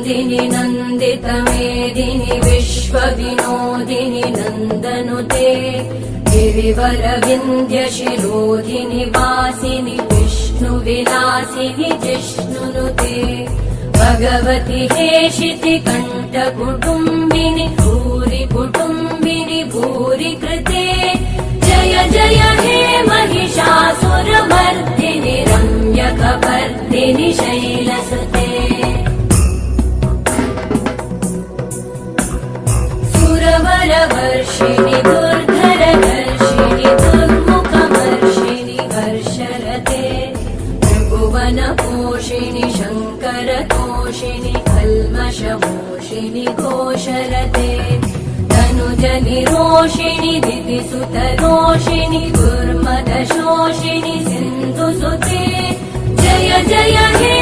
नन्दिनि नन्दितमेदिनि विश्वविनोदिनि नन्दनुते गिरिवरविन्ध्यशिरोधिनि वासिनि विष्णुविलासिनि जिष्णुनुते भगवति हेशिति कण्ठकुटुम्बिनि भूरि कुटुम्बिनि भूरि कृते जय जय हे महिषासुरमर्दिनि रम्यकपर्दिनि शैलसुते सुरवरवर्षिणि दुर्धरधर्षिणि दुर्मुखमर्षिणि हर्षरते त्रिभुवनपोषिणि शङ्करतोषिणि कल्मषमोषिणि घोषरते तनुजनिरोषिणि दितिसुतरोषिणि दुर्मदशोषिणि सिन्धुसुते जय जय हे